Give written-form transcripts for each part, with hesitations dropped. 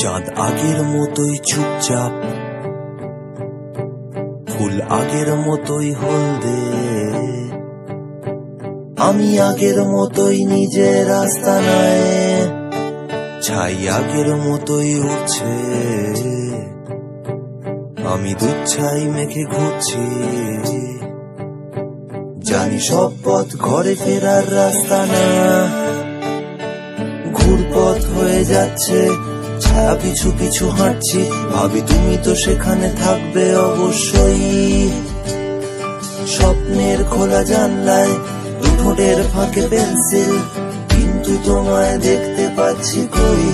চাঁদ আগের মতোই চুপচাপ, ফুল আগের মতোই হলদে, আমি আগের মতোই নিজের রাস্তা নাই, ছাই আগের মতোই উঠছে, আমি দুধ ছাই মেখে ঘুরছি, জানি সব পথ ঘরে ফেরার রাস্তা না, ঘুরপথ হয়ে যাচ্ছে, ছায়া পিছু পিছু হাঁটছি, ভাবি তুমি তো সেখানে থাকবে অবশ্যই, স্বপ্নের খোলা জানলায় ঠোঁটের ফাঁকে পেন্সিল, কিন্তু তোমায় দেখতে পাচ্ছি কই।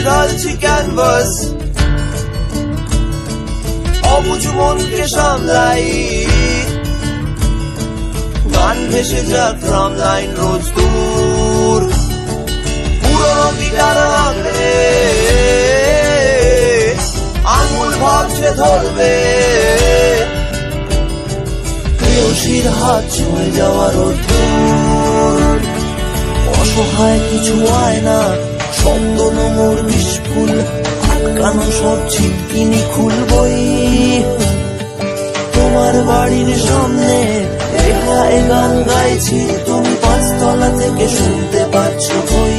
ঢালছি ক্যানভাস, অবুঝ মনকে সামলাই, গান ভেসে যাক ট্রাম লাইন রোজ দূর, পুরনো গিটার লাগলে আঙুল ভাবছে ধরবে, প্রেয়সীর হাত ছুঁয়ে যাওয়ার দূর, অসহায় কিছু আয় না, চন্দন মোর বিস্ফুল, আটকানো সব ছিটকিনি খুলবই, তোমার বাড়ির সামনে একা গান গাইছি, তুমি পাঁচতলা থেকে শুনতে পাচ্ছ বই।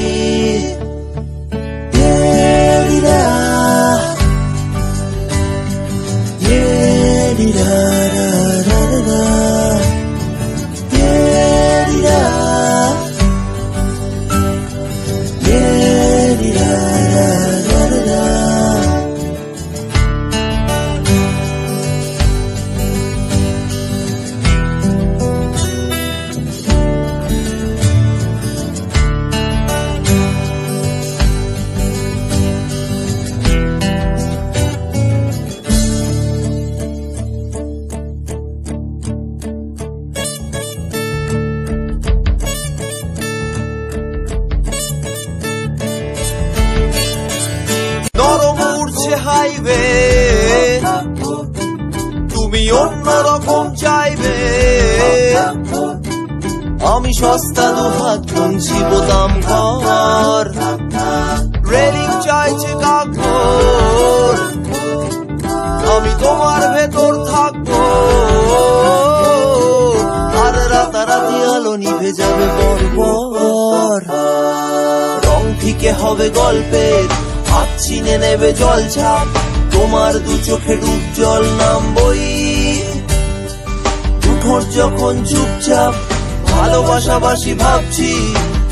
হাইওয়ে তুমি অন্যরকম চাইবে, আমি সস্তা দুহাত গুনছি বোতাম ঘর, রেলিং চাইছে কাকর, আমি তোমার ভেতর থাকবো, আর রাতারাতি আলো নিভে যাবে বর্বর, রং ফিকে হবে গল্পের, হাত চিনে নেবে জল ছাপ, তোমার দু চোখে ডুব জল নামবই, ঠোঁট যখন চুপচাপ ভালোবাসাবাসি ভাবছি,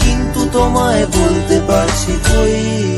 কিন্তু তোমায় বলতে পারছি কই।